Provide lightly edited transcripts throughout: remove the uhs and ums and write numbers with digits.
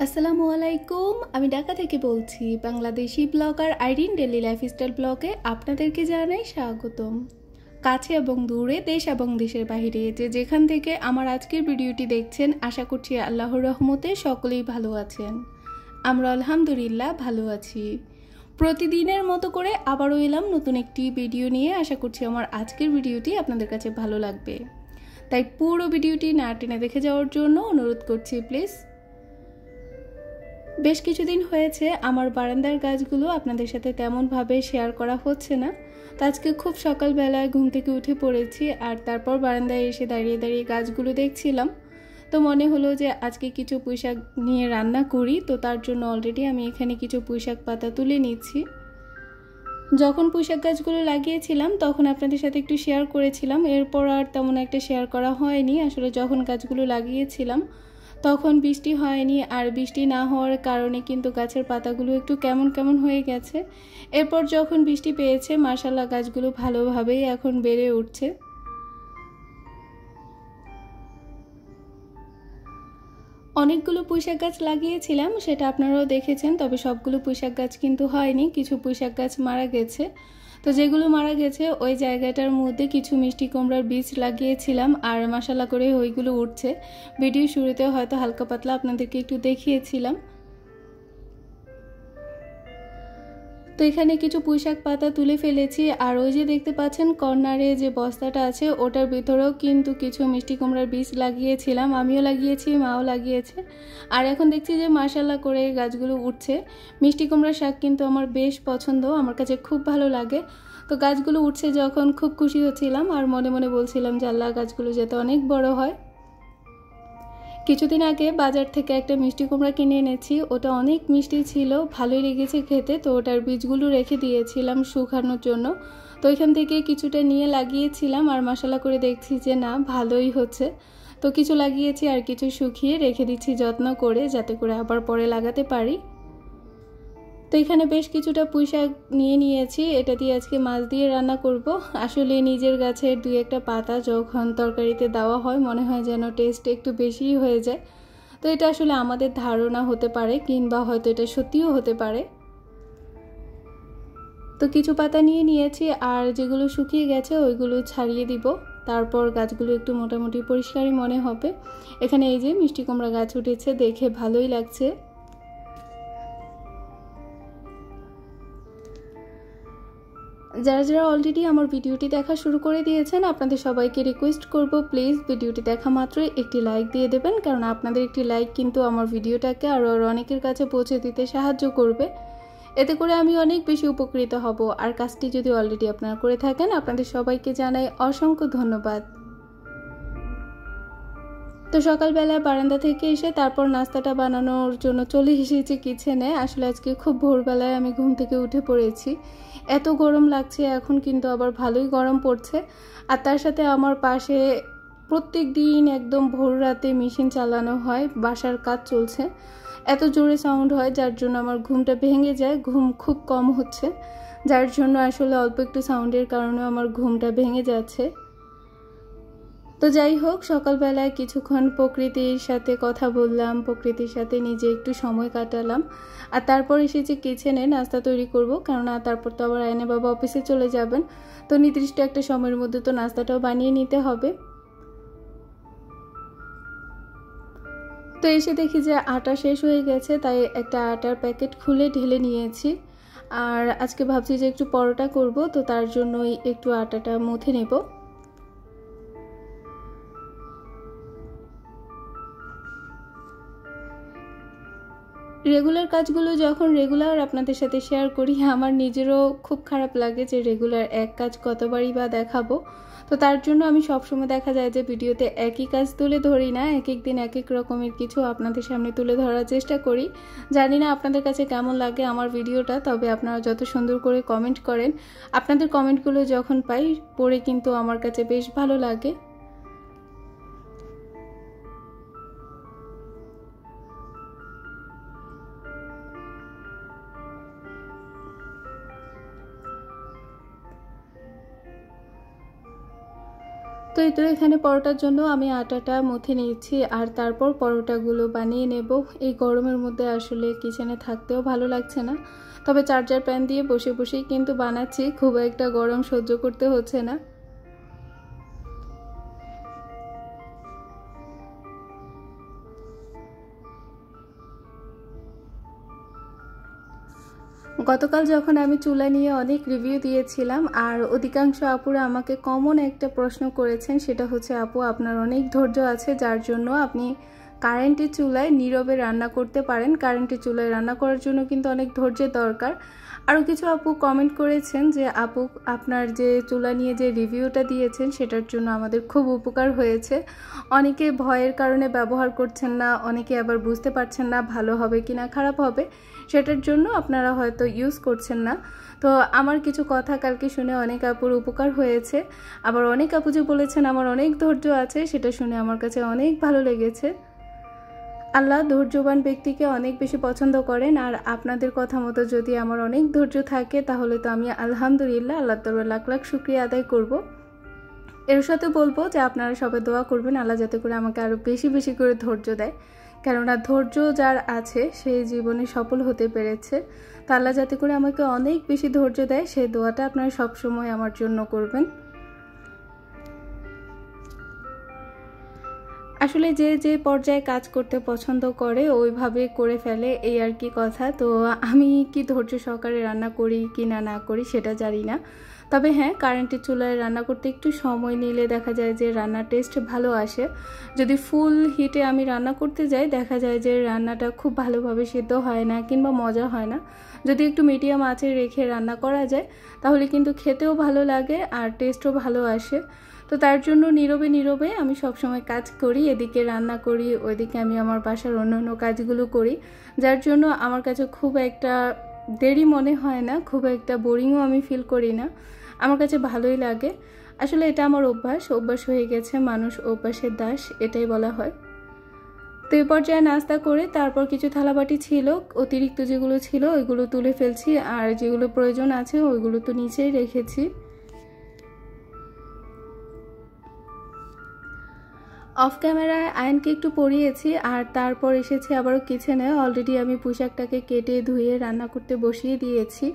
আসসালামু আলাইকুম। আমি ঢাকা থেকে বলছি। Bangladeshi blogger Irene daily lifestyle ব্লগে আপনাদেরকে জানাই স্বাগতম। কাছে এবং দূরে, দেশ এবং দেশের বাইরে যে যেখান থেকে আমার আজকের ভিডিওটি দেখছেন, আশা করছি আল্লাহর রহমতে সকলেই ভালো আছেন। আমরা আলহামদুলিল্লাহ ভালো আছি। প্রতিদিনের মতো করে আবারও এলাম নতুন একটি ভিডিও নিয়ে। আশা করছি আমার আজকের ভিডিওটি আপনাদের কাছে ভালো লাগবে, তাই পুরো ভিডিওটি না টেনে দেখে যাওয়ার জন্য অনুরোধ করছি প্লিজ। বেশ কিছুদিন হয়েছে আমার বারান্দার গাছগুলো আপনাদের সাথে তেমনভাবে শেয়ার করা হচ্ছে না। তো আজকে খুব সকালবেলায় ঘুম থেকে উঠে পড়েছি, আর তারপর বারান্দায় এসে দাঁড়িয়ে দাঁড়িয়ে গাছগুলো দেখছিলাম। তো মনে হলো যে আজকে কিছু পুঁইশাক নিয়ে রান্না করি। তো তার জন্য অলরেডি আমি এখানে কিছু পুঁইশাক পাতা তুলে নিচ্ছি। যখন পুঁইশাক গাছগুলো লাগিয়েছিলাম তখন আপনাদের সাথে একটু শেয়ার করেছিলাম, এরপর আর তেমন একটা শেয়ার করা হয়নি। আসলে যখন গাছগুলো লাগিয়েছিলাম তখন বৃষ্টি হয়নি, আর বৃষ্টি না হওয়ার কারণে কিন্তু গাছের পাতাগুলো একটু কেমন কেমন হয়ে গেছে। এরপর যখন বৃষ্টি পেয়েছে, মাশাআল্লাহ গাছগুলো ভালোভাবেই এখন বেড়ে উঠছে। অনেকগুলো পুঁইশাক গাছ লাগিয়েছিলাম, সেটা আপনারাও দেখেছেন, তবে সবগুলো পুঁইশাক গাছ কিন্তু হয়নি, কিছু পুঁইশাক গাছ মারা গেছে। তো যেগুলো মারা গেছে ওই জায়গাটার মধ্যে কিছু মিষ্টি কুমড়ার বীজ লাগিয়েছিলাম, আর মাশাআল্লাহ করে ওইগুলো উঠছে। ভিডিও শুরুতে হয়তো হালকা পাতলা আপনাদেরকে একটু দেখিয়েছিলাম। তো এখানে কিছু পুঁইশাক পাতা তুলে ফেলেছি, আর ওই যে দেখতে পাচ্ছেন কর্নারে যে বস্তাটা আছে ওটার ভিতরেও কিন্তু কিছু মিষ্টি কুমড়ার বীজ লাগিয়েছিলাম। আমিও লাগিয়েছি, মাও লাগিয়েছে, আর এখন দেখছি যে মাশাআল্লাহ করে গাছগুলো উঠছে। মিষ্টি কুমড়ার শাক কিন্তু আমার বেশ পছন্দ, আমার কাছে খুব ভালো লাগে। তো গাছগুলো উঠছে যখন খুব খুশি হচ্ছিলাম, আর মনে মনে বলছিলাম যে আল্লাহ গাছগুলো যাতে অনেক বড় হয়। কিছুদিন আগে বাজার থেকে একটা মিষ্টি কুমড়া কিনে এনেছি, ওটা অনেক মিষ্টি ছিল, ভালোই লেগেছে খেতে। তো ওটার বীজগুলো রেখে দিয়েছিলাম শুকানোর জন্য। তো এখান থেকে কিছুটা নিয়ে লাগিয়েছিলাম, আর মাশাআল্লাহ করে দেখছি যে না, ভালোই হচ্ছে। তো কিছু লাগিয়েছি আর কিছু শুকিয়ে রেখে দিচ্ছি যত্ন করে, যাতে করে আবার পরে লাগাতে পারি। তো এখানে বেশ কিছুটা পুঁইশাক নিয়ে নিয়েছি, এটা দিয়ে আজকে মাছ দিয়ে রান্না করব। আসলে নিজের গাছের দুই একটা পাতা যখন তরকারিতে দেওয়া হয় মনে হয় যেন টেস্ট একটু বেশিই হয়ে যায়। তো এটা আসলে আমাদের ধারণা হতে পারে, কিংবা হয়তো এটা সত্যিও হতে পারে। তো কিছু পাতা নিয়ে নিয়েছি, আর যেগুলো শুকিয়ে গেছে ওইগুলো ছাড়িয়ে দিব। তারপর গাছগুলো একটু মোটামুটি পরিষ্কারই মনে হবে। এখানে এই যে মিষ্টি কুমড়া গাছ উঠেছে, দেখে ভালোই লাগছে। যারা যারা অলরেডি আমার ভিডিওটি দেখা শুরু করে দিয়েছেন, আপনাদের সবাইকে রিকোয়েস্ট করব প্লিজ ভিডিওটি দেখা মাত্রই একটি লাইক দিয়ে দেবেন, কারণ আপনাদের একটি লাইক কিন্তু আমার ভিডিওটাকে আরও অনেকের কাছে পৌঁছে দিতে সাহায্য করবে। এতে করে আমি অনেক বেশি উপকৃত হব। আর কাজটি যদি অলরেডি আপনারা করে থাকেন, আপনাদের সবাইকে জানাই অসংখ্য ধন্যবাদ। তো সকালবেলা বারান্দা থেকে এসে তারপর নাস্তাটা বানানোর জন্য চলে এসেছি কিচেনে। আসলে আজকে খুব ভোরবেলায় আমি ঘুম থেকে উঠে পড়েছি, এত গরম লাগছে, এখন কিন্তু আবার ভালোই গরম পড়ছে। আর তার সাথে আমার পাশে প্রত্যেক দিন একদম ভোর রাতে মেশিন চালানো হয়, বাসার কাজ চলছে, এত জোরে সাউন্ড হয় যার জন্য আমার ঘুমটা ভেঙে যায়। ঘুম খুব কম হচ্ছে, যার জন্য আসলে অল্প একটু সাউন্ডের কারণে আমার ঘুমটা ভেঙে যাচ্ছে। তো যাই হোক, সকালবেলায় কিছুক্ষণ প্রকৃতির সাথে কথা বললাম, প্রকৃতির সাথে নিজে একটু সময় কাটালাম, আর তারপর এসেছি কিচেনে নাস্তা তৈরি করব, কেননা তারপর তো আবার আয়না বাবা অফিসে চলে যাবেন। তো নির্দিষ্ট একটা সময়ের মধ্যে তো নাস্তাটাও বানিয়ে নিতে হবে। তো এসে দেখি যে আটা শেষ হয়ে গেছে, তাই একটা আটার প্যাকেট খুলে ঢেলে নিয়েছি। আর আজকে ভাবছি যে একটু পরোটা করব, তো তার জন্যই একটু আটাটা মুথে নেব। রেগুলার কাজগুলো যখন রেগুলার আপনাদের সাথে শেয়ার করি, আমার নিজেরও খুব খারাপ লাগে যে রেগুলার এক কাজ কতবারই বা দেখাবো। তো তার জন্য আমি সবসময় দেখা যায় যে ভিডিওতে একই কাজ তুলে ধরি না, এক এক দিন এক এক রকমের কিছু আপনাদের সামনে তুলে ধরার চেষ্টা করি। জানি না আপনাদের কাছে কেমন লাগে আমার ভিডিওটা, তবে আপনারা যত সুন্দর করে কমেন্ট করেন, আপনাদের কমেন্টগুলো যখন পাই পড়ে কিন্তু আমার কাছে বেশ ভালো লাগে। তো এই তো এখানে পরোটার জন্য আমি আটাটা মুথে নিয়েছি আর তারপর পরোটাগুলো বানিয়ে নেব। এই গরমের মধ্যে আসলে কিচেনে থাকতেও ভালো লাগছে না, তবে চার্জার প্যান দিয়ে বসে বসেই কিন্তু বানাচ্ছি, খুব একটা গরম সহ্য করতে হচ্ছে না। গতকাল যখন আমি চুলা নিয়ে অনেক রিভিউ দিয়েছিলাম আর অধিকাংশ আপুরা আমাকে কমন একটা প্রশ্ন করেছেন, সেটা হচ্ছে আপু আপনার অনেক ধৈর্য আছে যার জন্য আপনি কারেন্টের চুলায় নীরবে রান্না করতে পারেন। কারেন্টের চুলায় রান্না করার জন্য কিন্তু অনেক ধৈর্যের দরকার। আরও কিছু আপু কমেন্ট করেছেন যে আপু আপনার যে চুলা নিয়ে যে রিভিউটা দিয়েছেন সেটার জন্য আমাদের খুব উপকার হয়েছে। অনেকে ভয়ের কারণে ব্যবহার করছেন না, অনেকে আবার বুঝতে পারছেন না ভালো হবে কিনা খারাপ হবে, সেটার জন্য আপনারা হয়তো ইউজ করছেন না। তো আমার কিছু কথা কালকে শুনে অনেক আপুর উপকার হয়েছে। আবার অনেক আপু যে বলেছেন আমার অনেক ধৈর্য আছে, সেটা শুনে আমার কাছে অনেক ভালো লেগেছে। আল্লাহ ধৈর্যবান ব্যক্তিকে অনেক বেশি পছন্দ করেন, আর আপনাদের কথা মতো যদি আমার অনেক ধৈর্য থাকে তাহলে তো আমি আলহামদুলিল্লাহ আল্লাহ তাআলার লাখ লাখ শুকরিয়া আদায় করব। এর সাথে বলবো যে আপনারা সবাই দোয়া করবেন আল্লাহ যাতে করে আমাকে আরও বেশি বেশি করে ধৈর্য দেয়, কেননা ধৈর্য যার আছে সে জীবনে সফল হতে পেরেছে। তো আল্লাহ যাতে করে আমাকে অনেক বেশি ধৈর্য দেয় সেই দোয়াটা আপনারা সবসময় আমার জন্য করবেন। আসলে যে যে পর্যায়ে কাজ করতে পছন্দ করে ওইভাবে করে ফেলে, এই আর কি কথা। তো আমি কি ধৈর্য সহকারে রান্না করি কি না না করি সেটা জানি না, তবে হ্যাঁ কারেন্টের চুলায় রান্না করতে একটু সময় নিলে দেখা যায় যে রান্নার টেস্ট ভালো আসে। যদি ফুল হিটে আমি রান্না করতে যাই দেখা যায় যে রান্নাটা খুব ভালোভাবে সিদ্ধ হয় না কিংবা মজা হয় না। যদি একটু মিডিয়াম আঁচে রেখে রান্না করা যায় তাহলে কিন্তু খেতেও ভালো লাগে আর টেস্টও ভালো আসে। তো তার জন্য নীরবে নীরবে আমি সবসময় কাজ করি, এদিকে রান্না করি ওইদিকে আমি আমার বাসার অন্য কাজগুলো করি, যার জন্য আমার কাছে খুব একটা দেরি মনে হয় না, খুব একটা বোরিংও আমি ফিল করি না, আমার কাছে ভালোই লাগে। আসলে এটা আমার অভ্যাস হয়ে গেছে, মানুষ অভ্যাসের দাস এটাই বলা হয়। তো এই পর্যায়ে নাস্তা করে তারপর কিছু থালাবাটি ছিল অতিরিক্ত যেগুলো ছিল ওইগুলো তুলে ফেলছি, আর যেগুলো প্রয়োজন আছে ওইগুলো তো নিচেই রেখেছি। অফ ক্যামেরায় আয়নকে একটু পরিয়েছি আর তারপর এসেছি আবারও কিচেনে। অলরেডি আমি পোশাকটাকে কেটে ধুয়ে রান্না করতে বসিয়ে দিয়েছি।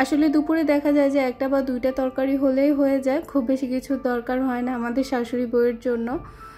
আসলে দুপুরে দেখা যায় যে একটা বা দুইটা তরকারি হলেই হয়ে যায়, খুব বেশি কিছু দরকার হয় না আমাদের শাশুড়ি বউয়ের জন্য।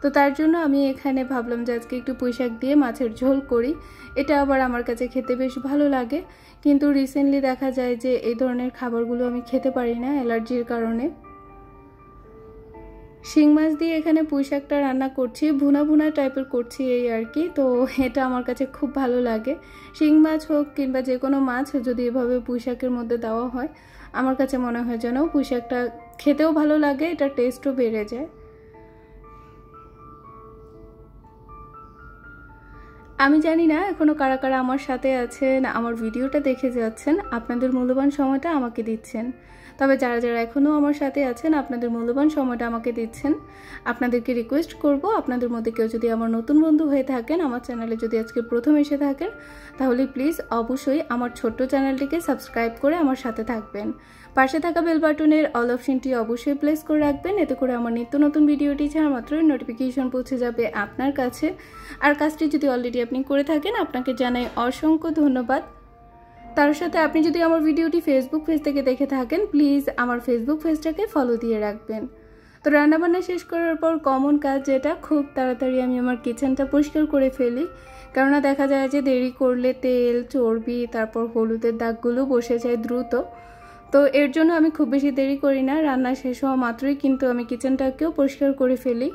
তো তার জন্য আমি এখানে ভাবলাম যে আজকে একটু পুঁইশাক দিয়ে মাছের ঝোল করি, এটা আবার আমার কাছে খেতে বেশ ভালো লাগে। কিন্তু রিসেন্টলি দেখা যায় যে এই ধরনের খাবারগুলো আমি খেতে পারি না অ্যালার্জির কারণে। শিং মাছ দিয়ে এখানে পুঁইশাকটা রান্না করছি, ভুনা ভুনা টাইপের করছি এই আর কি। তো এটা আমার কাছে খুব ভালো লাগে, শিং মাছ হোক কিংবা যে কোনো মাছ যদি এভাবে পুঁইশাকের মধ্যে দেওয়া হয় আমার কাছে মনে হয় যেন পুঁইশাকটা খেতেও ভালো লাগে, এটা টেস্টও বেড়ে যায়। আমি জানি না এখনো কারা কারা আমার সাথে আছেন, আমার ভিডিওটা দেখে যাচ্ছেন, আপনাদের মূল্যবান সময়টা আমাকে দিচ্ছেন। তবে যারা যারা এখনও আমার সাথে আছেন আপনাদের মূল্যবান সময়টা আমাকে দিচ্ছেন, আপনাদেরকে রিকোয়েস্ট করব আপনাদের মধ্যে কেউ যদি আমার নতুন বন্ধু হয়ে থাকেন, আমার চ্যানেলে যদি আজকে প্রথম এসে থাকেন, তাহলে প্লিজ অবশ্যই আমার ছোট্ট চ্যানেলটিকে সাবস্ক্রাইব করে আমার সাথে থাকবেন। পাশে থাকা বেল বাটনের অল অপশনটি অবশ্যই প্লেস করে রাখবেন, এতে করে আমার নিত্য নতুন ভিডিওটি ছাড়া মাত্রই নোটিফিকেশন পৌঁছে যাবে আপনার কাছে। আর কাজটি যদি অলরেডি আপনি করে থাকেন আপনাকে জানাই অসংখ্য ধন্যবাদ। তার সাথে আপনি যদি আমার ভিডিওটি ফেসবুক পেজ থেকে দেখে থাকেন প্লিজ আমার ফেসবুক পেজটাকে ফলো দিয়ে রাখবেন। তো রান্নাবান্না শেষ করার পর কমন কাজ যেটা, খুব তাড়াতাড়ি আমি আমার কিচেনটা পরিষ্কার করে ফেলি, কেননা দেখা যায় যে দেরি করলে তেল চর্বি তারপর হলুদের দাগগুলো বসে যায় দ্রুত। তো এর জন্য আমি খুব বেশি দেরি করি না, রান্না শেষ হওয়া মাত্রই কিন্তু আমি কিচেনটাকেও পরিষ্কার করে ফেলি।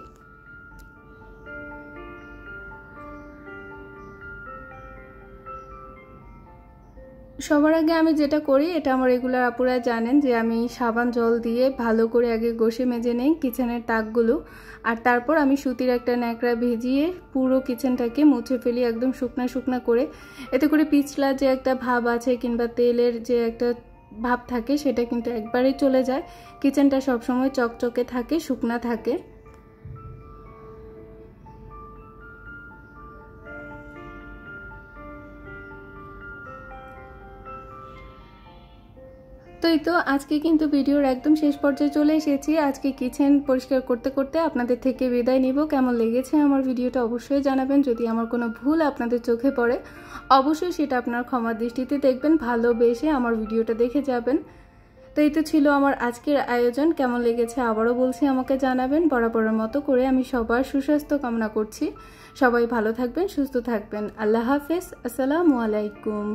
সবার আগে আমি যেটা করি, এটা আমার রেগুলার আপুরা জানেন যে আমি সাবান জল দিয়ে ভালো করে আগে ঘষে মেজে নেই কিচেনের তাকগুলো, আর তারপর আমি সুতির একটা ন্যাকড়া ভিজিয়ে পুরো কিচেনটাকে মুছে ফেলি একদম শুকনা শুকনা করে। এতে করে পিছলা যে একটা ভাব আছে কিংবা তেলের যে একটা ভাব থাকে সেটা কিন্তু একবারেই চলে যায়, কিচেনটা সবসময় চকচকে থাকে, শুকনা থাকে। তো এই তো আজকে কিন্তু ভিডিওর একদম শেষ পর্যায়ে চলে এসেছি। আজকে কিচেন পরিষ্কার করতে করতে আপনাদের থেকে বিদায় নিব। কেমন লেগেছে আমার ভিডিওটা অবশ্যই জানাবেন। যদি আমার কোনো ভুল আপনাদের চোখে পড়ে অবশ্যই সেটা আপনার ক্ষমার দৃষ্টিতে দেখবেন, ভালোবেসে আমার ভিডিওটা দেখে যাবেন। তো এই তো ছিল আমার আজকের আয়োজন। কেমন লেগেছে আবারও বলছি আমাকে জানাবেন। বরাবরের মতো করে আমি সবার সুস্বাস্থ্য কামনা করছি। সবাই ভালো থাকবেন, সুস্থ থাকবেন। আল্লাহ হাফেজ। আসসালামু আলাইকুম।